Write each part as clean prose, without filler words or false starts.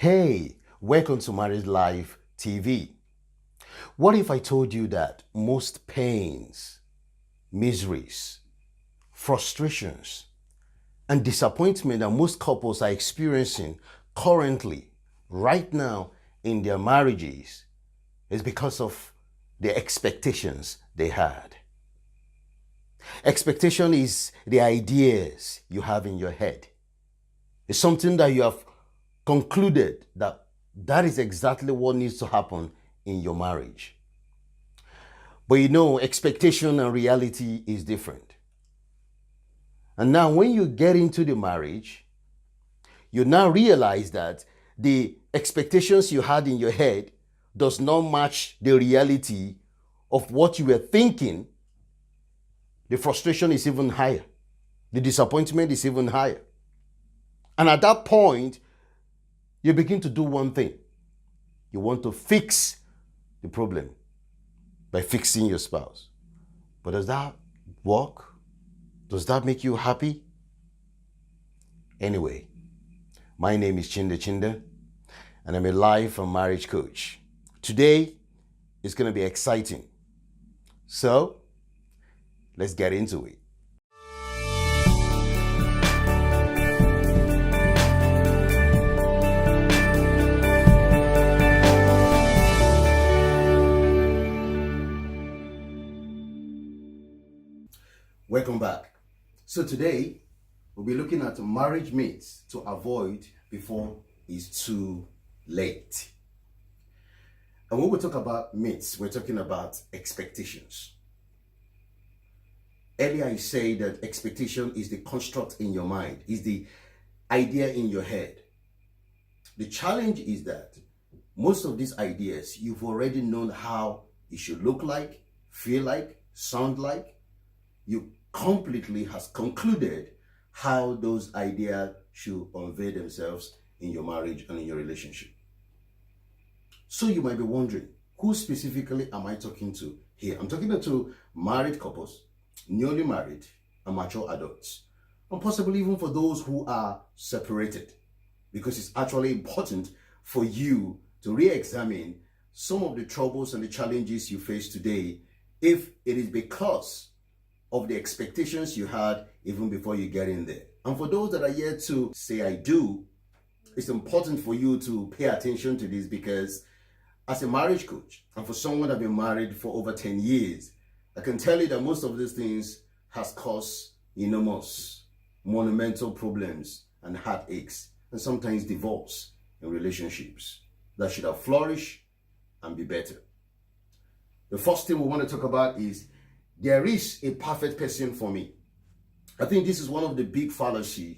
Hey, welcome to Married Life TV. What if I told you that most pains, miseries, frustrations, and disappointment that most couples are experiencing currently, right now in their marriages, is because of the expectations they had? Expectation is the ideas you have in your head. It's something that you have concluded that is exactly what needs to happen in your marriage. But expectation and reality is different. And now when you get into the marriage, you now realize that the expectations you had in your head does not match the reality of what you were thinking. The frustration is even higher. The disappointment is even higher. And at that point, you begin to do one thing. You want to fix the problem by fixing your spouse. But does that work? Does that make you happy? Anyway, my name is Chinda, and I'm a life and marriage coach. Today is going to be exciting. So, let's get into it. Welcome back. So today, we'll be looking at marriage myths to avoid before it's too late. And when we talk about myths, we're talking about expectations. Earlier I said that expectation is the construct in your mind, is the idea in your head. The challenge is that most of these ideas, you've already known how it should look like, feel like, sound like. You completely has concluded how those ideas should unveil themselves in your marriage and in your relationship. So you might be wondering, who specifically am I talking to here? I'm talking to married couples, newly married, and mature adults, and possibly even for those who are separated, because it's actually important for you to re-examine some of the troubles and the challenges you face today, if it is because of the expectations you had even before you get in there. And for those that are yet to say I do, it's important for you to pay attention to this, because as a marriage coach, and for someone that's been married for over 10 years, I can tell you that most of these things has caused enormous, monumental problems and heartaches, and sometimes divorce in relationships that should have flourished and be better. The first thing we want to talk about is there is a perfect person for me. I think this is one of the big fallacies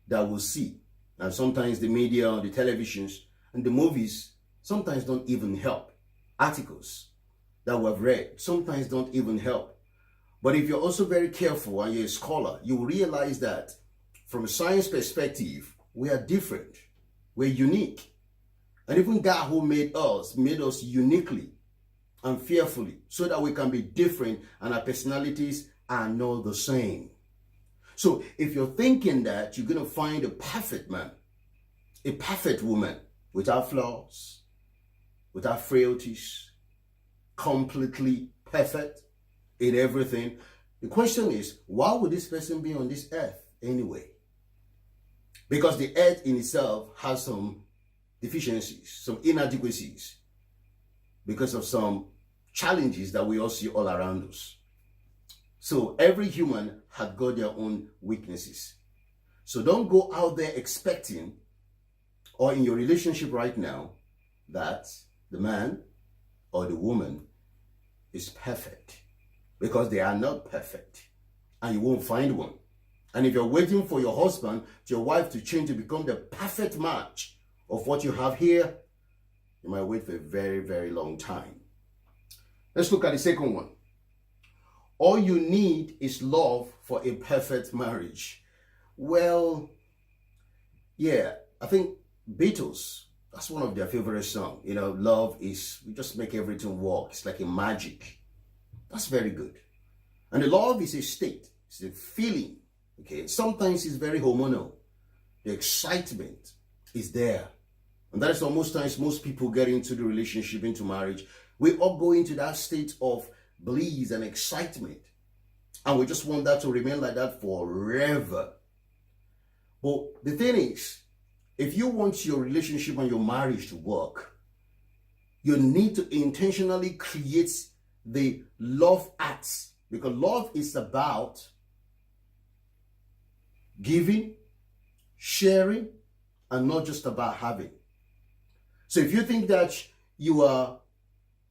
that we'll see. And sometimes the media, the televisions, and the movies sometimes don't even help. Articles that we've read sometimes don't even help. But if you're also very careful and you're a scholar, you will realize that from a science perspective, we are different. We're unique. And even God who made us uniquely and fearfully, so that we can be different and our personalities are not the same. So if you're thinking that you're going to find a perfect man, a perfect woman, without flaws, without frailties, completely perfect in everything, the question is, why would this person be on this earth anyway? Because the earth in itself has some deficiencies, some inadequacies, because of some challenges that we all see all around us. So every human has got their own weaknesses. So don't go out there expecting, or in your relationship right now, that the man or the woman is perfect, because they are not perfect, and you won't find one. And if you're waiting for your husband, your wife to change to become the perfect match of what you have here, you might wait for a very, very long time. Let's look at the second one. All you need is love for a perfect marriage. Well, yeah, I think Beatles, that's one of their favorite songs. Love is, we just make everything work. It's like a magic. That's very good. And the love is a state. It's a feeling. Okay, sometimes it's very hormonal. The excitement is there. And that is why most times most people get into the relationship, into marriage. We all go into that state of bliss and excitement. And we just want that to remain like that forever. But the thing is, if you want your relationship and your marriage to work, you need to intentionally create the love acts. Because love is about giving, sharing, and not just about having. So if you think that you are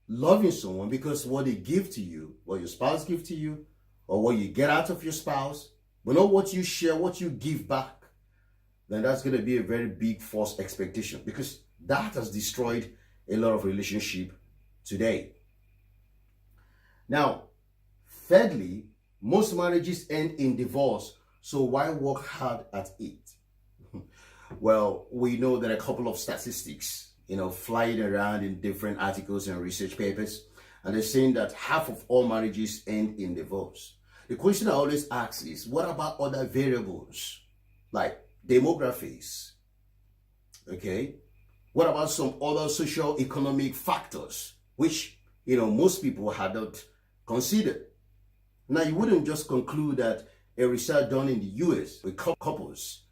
loving someone because what they give to you, what your spouse gives to you, or what you get out of your spouse, but not what you share, what you give back, then that's going to be a very big false expectation, because that has destroyed a lot of relationship today. Now, thirdly, most marriages end in divorce, so why work hard at it? Well, we know there are a couple of statistics, flying around in different articles and research papers, and they're saying that half of all marriages end in divorce. The question I always ask is, what about other variables like demographics? Okay, what about some other social economic factors which most people had not considered? Now, you wouldn't just conclude that a research done in the US with couples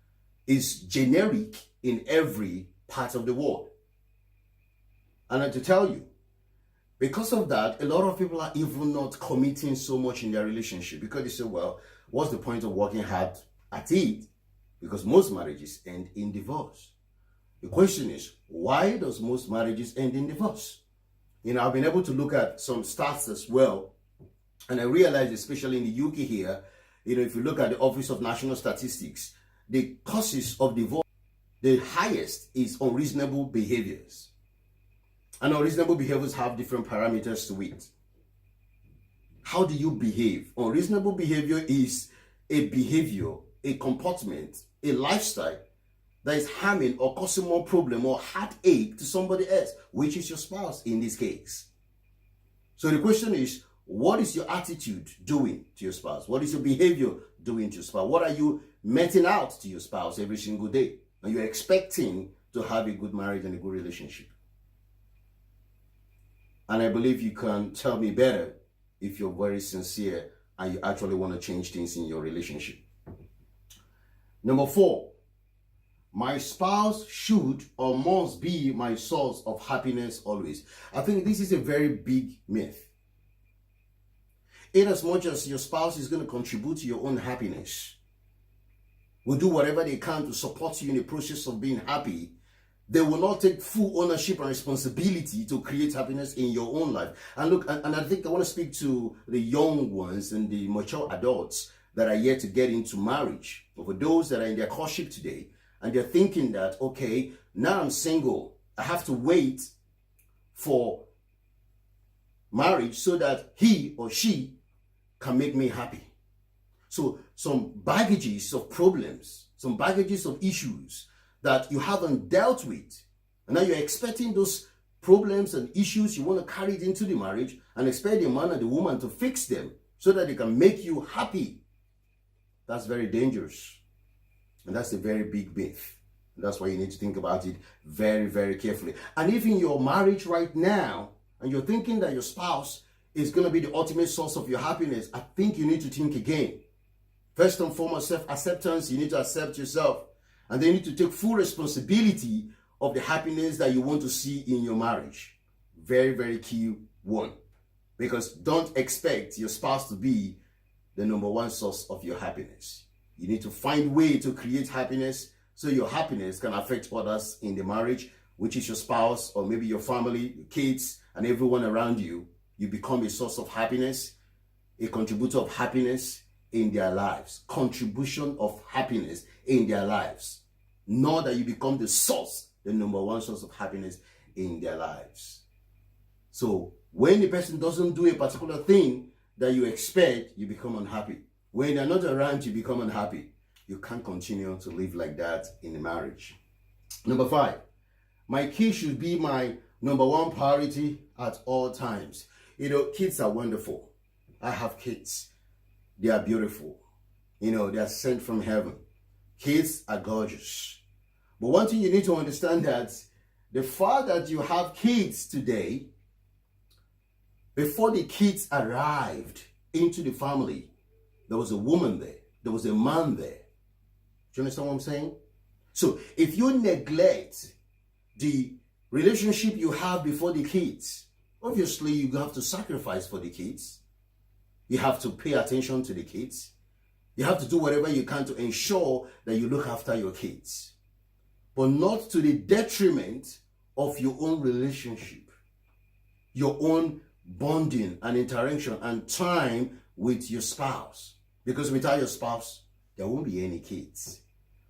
is generic in every part of the world. And to tell you, because of that, a lot of people are even not committing so much in their relationship, because they say, well, what's the point of working hard at it? Because most marriages end in divorce. The question is, why does most marriages end in divorce? I've been able to look at some stats as well, and I realized, especially in the UK here, if you look at the Office of National Statistics, the causes of divorce, the highest is unreasonable behaviors. And unreasonable behaviors have different parameters to it. How do you behave? Unreasonable behavior is a behavior, a comportment, a lifestyle that is harming or causing more problem or heartache to somebody else, which is your spouse in this case. So the question is, what is your attitude doing to your spouse? What is your behavior doing to your spouse? What are you meting out to your spouse every single day? And you're expecting to have a good marriage and a good relationship. And I believe you can tell me better if you're very sincere and you actually want to change things in your relationship. Number 4, my spouse should or must be my source of happiness always. I think this is a very big myth. In as much as your spouse is going to contribute to your own happiness, will do whatever they can to support you in the process of being happy, they will not take full ownership and responsibility to create happiness in your own life. And look, and I think I want to speak to the young ones and the mature adults that are yet to get into marriage, or for those that are in their courtship today, and they're thinking that, okay, now I'm single, I have to wait for marriage so that he or she can make me happy. So some baggages of problems, some baggages of issues that you haven't dealt with, and now you're expecting those problems and issues, you want to carry it into the marriage and expect the man and the woman to fix them so that they can make you happy. That's very dangerous. And that's a very big myth. And that's why you need to think about it very, very carefully. And if in your marriage right now, and you're thinking that your spouse is going to be the ultimate source of your happiness, I think you need to think again. First and foremost, self-acceptance. You need to accept yourself. And then you need to take full responsibility of the happiness that you want to see in your marriage. Very, very key one. Because don't expect your spouse to be the number one source of your happiness. You need to find a way to create happiness so your happiness can affect others in the marriage, which is your spouse or maybe your family, your kids, and everyone around you. You become a source of happiness, a contributor of happiness in their lives. Contribution of happiness in their lives. Not that you become the source, the number one source of happiness in their lives. So when the person doesn't do a particular thing that you expect, you become unhappy. When they're not around, you become unhappy. You can't continue to live like that in a marriage. Number 5, my kids should be my number one priority at all times. Kids are wonderful. I have kids. They are beautiful. They are sent from heaven. Kids are gorgeous. But one thing you need to understand that The fact that you have kids today, before the kids arrived into the family, there was a woman there, there was a man there. Do you understand what I'm saying? So if you neglect the relationship you have before the kids, obviously you have to sacrifice for the kids. You have to pay attention to the kids. You have to do whatever you can to ensure that you look after your kids, but not to the detriment of your own relationship, your own bonding and interaction and time with your spouse. Because without your spouse, there won't be any kids.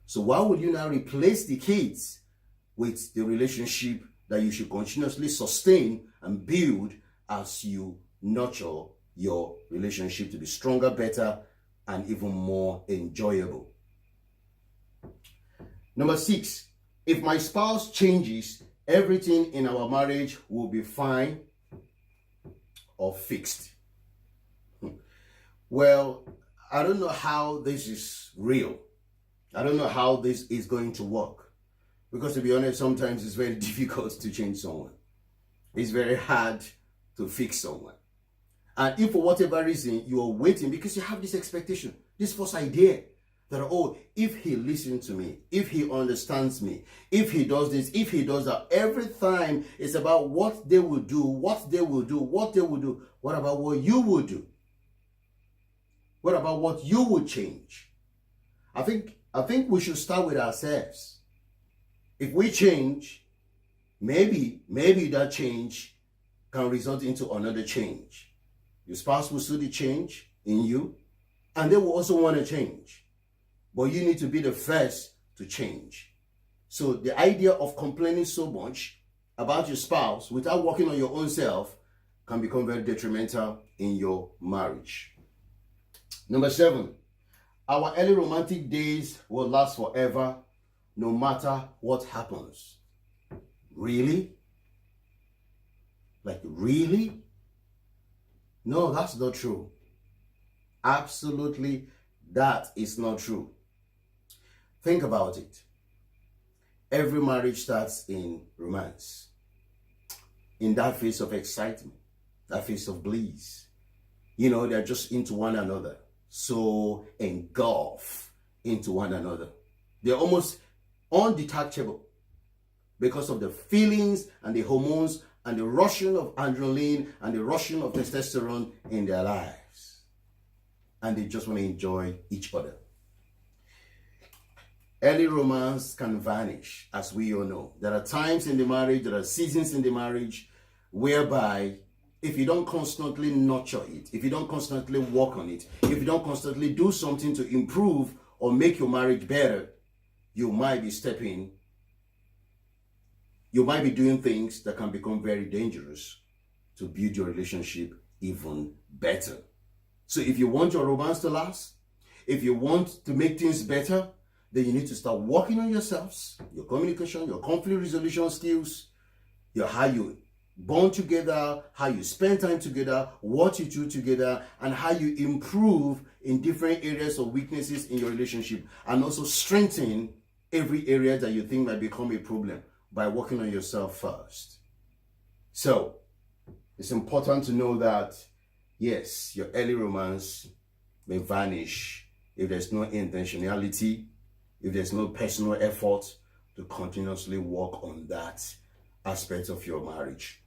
So why would you now replace the kids with the relationship that you should continuously sustain and build as you nurture your relationship to be stronger, better, and even more enjoyable? Number 6, if my spouse changes, everything in our marriage will be fine or fixed. Well, I don't know how this is real. I don't know how this is going to work. Because to be honest, sometimes it's very difficult to change someone. It's very hard to fix someone. And if for whatever reason you are waiting because you have this expectation, this false idea that, oh, if he listens to me, if he understands me, if he does this, if he does that, every time it's about what they will do, what they will do, what they will do. What about what you will do? What about what you will change? I think we should start with ourselves. If we change, maybe that change can result into another change. Your spouse will see the change in you, and they will also want to change. But you need to be the first to change. So the idea of complaining so much about your spouse without working on your own self can become very detrimental in your marriage. Number 7, our early romantic days will last forever, no matter what happens. Really? Like, really? No, that's not true. Absolutely, that is not true. Think about it. Every marriage starts in romance, in that phase of excitement, that phase of bliss. You know, they're just into one another, so engulfed into one another. They're almost undetachable because of the feelings and the hormones and the rushing of adrenaline and the rushing of testosterone in their lives. And they just want to enjoy each other. Early romance can vanish, as we all know. There are times in the marriage, there are seasons in the marriage whereby if you don't constantly nurture it, if you don't constantly work on it, if you don't constantly do something to improve or make your marriage better, you might be doing things that can become very dangerous to build your relationship even better. So if you want your romance to last, if you want to make things better, then you need to start working on yourselves, your communication, your conflict resolution skills, how you bond together, how you spend time together, what you do together, and how you improve in different areas of weaknesses in your relationship, and also strengthen every area that you think might become a problem by working on yourself first. So it's important to know that, yes, your early romance may vanish if there's no intentionality, if there's no personal effort to continuously work on that aspect of your marriage.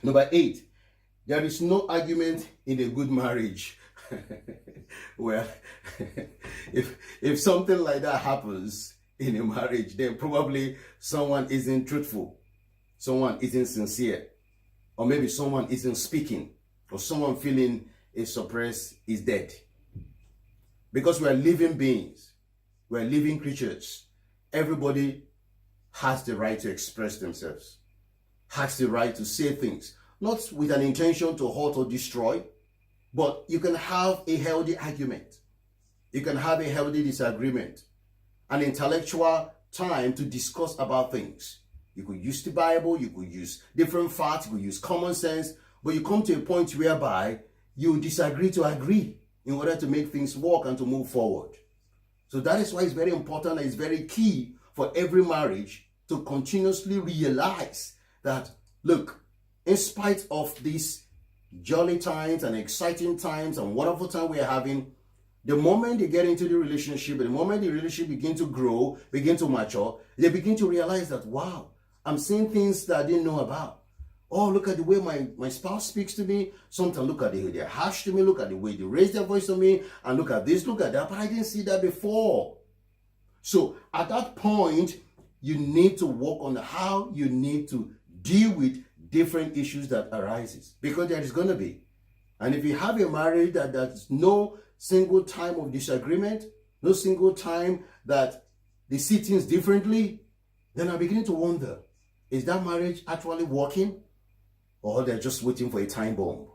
Number 8, there is no argument in a good marriage. Well, if something like that happens in a marriage, then probably someone isn't truthful, someone isn't sincere, or maybe someone isn't speaking, or someone feeling is suppressed, is dead. Because we are living beings, we are living creatures. Everybody has the right to express themselves, has the right to say things, not with an intention to hurt or destroy, but you can have a healthy argument. You can have a healthy disagreement, an intellectual time to discuss about things. You could use the Bible, you could use different facts, you could use common sense, but you come to a point whereby you disagree to agree in order to make things work and to move forward. So that is why it's very important and it's very key for every marriage to continuously realize that, look, in spite of these jolly times and exciting times and wonderful time we are having, the moment they get into the relationship, the moment the relationship begin to grow, begin to mature, they begin to realize that, wow, I'm seeing things that I didn't know about. Oh, look at the way my spouse speaks to me. Sometimes look at the way they're harsh to me. Look at the way they raise their voice to me. And look at this, look at that. But I didn't see that before. So at that point, you need to work on how you need to deal with different issues that arises. Because there is going to be. And if you have a marriage that there's no single time of disagreement, no single time that they see things differently, then I'm beginning to wonder, is that marriage actually working? Or they're just waiting for a time bomb?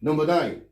Number 9,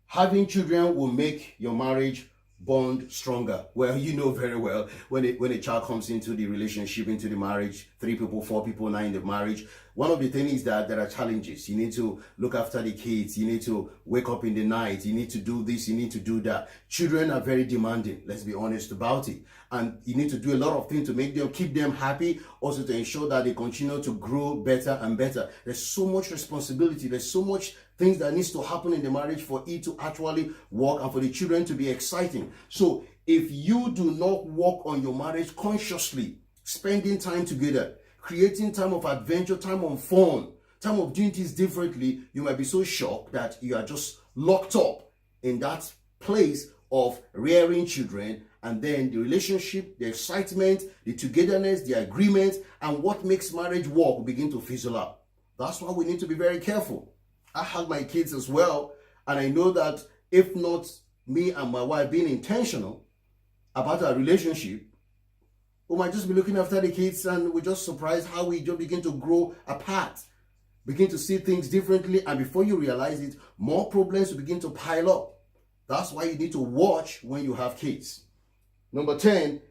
having children will make your marriage bond stronger. Well, you know very well when a child comes into the relationship, into the marriage, 3 people, 4 people now in the marriage, one of the things is that there are challenges. You need to look after the kids. You need to wake up in the night. You need to do this. You need to do that. Children are very demanding. Let's be honest about it. And you need to do a lot of things to make them, keep them happy, also to ensure that they continue to grow better and better. There's so much responsibility. There's so much things that needs to happen in the marriage for it to actually work and for the children to be exciting. So if you do not work on your marriage consciously, spending time together, creating time of adventure, time of fun, time of doing things differently, you might be so shocked that you are just locked up in that place of rearing children, and then the relationship, the excitement, the togetherness, the agreement, and what makes marriage work will begin to fizzle out. That's why we need to be very careful. I have my kids as well, and I know that if not me and my wife being intentional about our relationship, we might just be looking after the kids and we're just surprised how we just begin to grow apart, begin to see things differently, and before you realize it, more problems will begin to pile up. That's why you need to watch when you have kids. Number 10,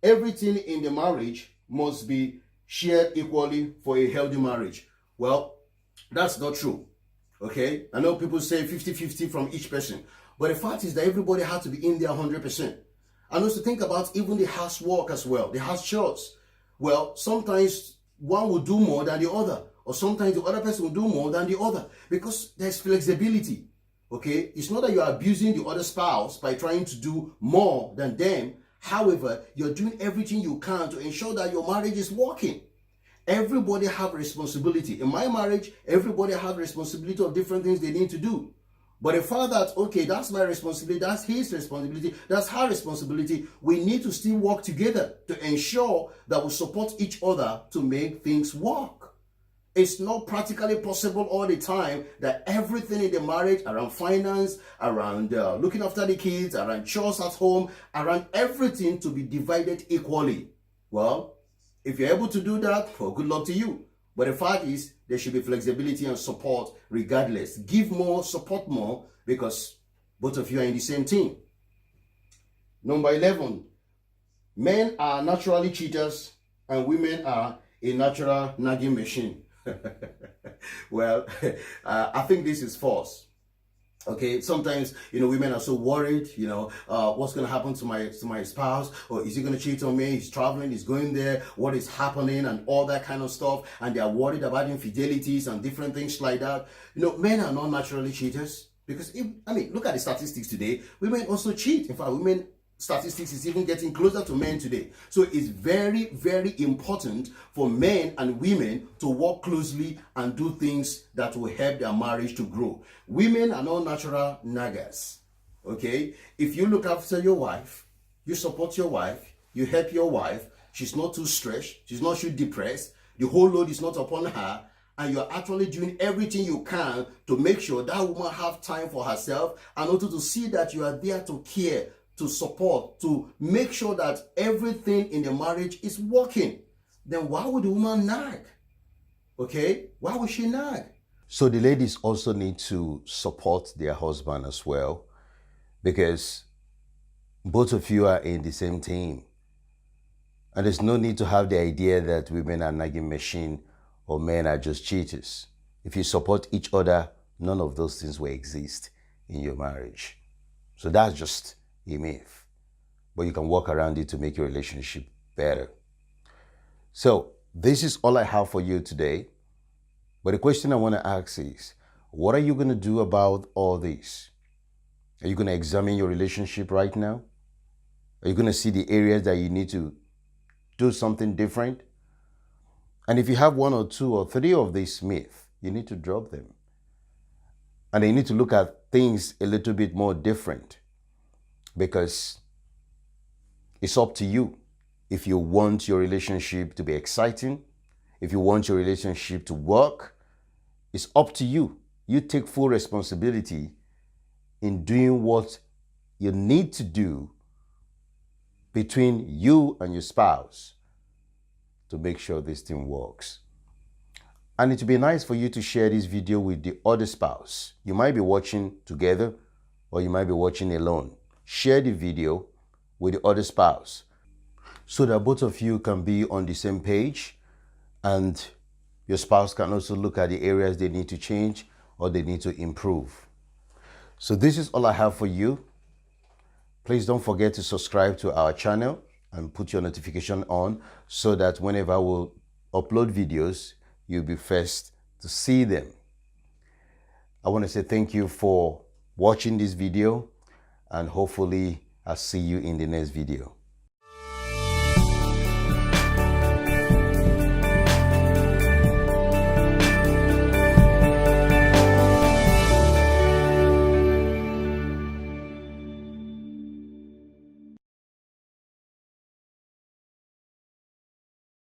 everything in the marriage must be shared equally for a healthy marriage. Well, that's not true. Okay? I know people say 50-50 from each person, but the fact is that everybody has to be in there 100%. And also think about even the housework as well, the house chores. Well, sometimes one will do more than the other, or sometimes the other person will do more than the other, because there's flexibility. Okay, it's not that you are abusing the other spouse by trying to do more than them. However, you're doing everything you can to ensure that your marriage is working. Everybody have responsibility. In my marriage, everybody have responsibility of different things they need to do. But the fact that, okay, that's my responsibility, that's his responsibility, that's her responsibility, we need to still work together to ensure that we support each other to make things work. It's not practically possible all the time that everything in the marriage, around finance, around looking after the kids, around chores at home, around everything to be divided equally. Well, if you're able to do that, well, good luck to you. But the fact is, there should be flexibility and support regardless. Give more, support more, because both of you are in the same team. Number 11, men are naturally cheaters and women are a natural nagging machine. Well, I think this is false. Okay, sometimes, women are so worried, what's going to happen to my spouse, or is he going to cheat on me? He's traveling, he's going there, what is happening, and all that kind of stuff, and they are worried about infidelities and different things like that. Men are not naturally cheaters, because look at the statistics today. Women also cheat. In fact, women statistics is even getting closer to men today. So it's very, very important for men and women to work closely and do things that will help their marriage to grow. Women are not natural naggers. Okay? If you look after your wife, you support your wife, you help your wife, she's not too stressed, she's not too depressed, the whole load is not upon her, and you're actually doing everything you can to make sure that woman have time for herself, and also to see that you are there to care, to support, to make sure that everything in the marriage is working, then why would the woman nag? Okay? Why would she nag? So the ladies also need to support their husband as well, because both of you are in the same team. And there's no need to have the idea that women are nagging machine or men are just cheaters. If you support each other, none of those things will exist in your marriage. So that's just a myth. But you can work around it to make your relationship better. So this is all I have for you today. But the question I want to ask is, what are you going to do about all this? Are you going to examine your relationship right now? Are you going to see the areas that you need to do something different? And if you have one or two or three of these myths, you need to drop them. And you need to look at things a little bit more different, because it's up to you. If you want your relationship to be exciting, if you want your relationship to work, it's up to you. You take full responsibility in doing what you need to do between you and your spouse to make sure this thing works. And it would be nice for you to share this video with the other spouse. You might be watching together or you might be watching alone. Share the video with the other spouse so that both of you can be on the same page, and your spouse can also look at the areas they need to change or they need to improve. So this is all I have for you. Please don't forget to subscribe to our channel and put your notification on so that whenever we'll upload videos, you'll be first to see them. I want to say thank you for watching this video, and hopefully I'll see you in the next video.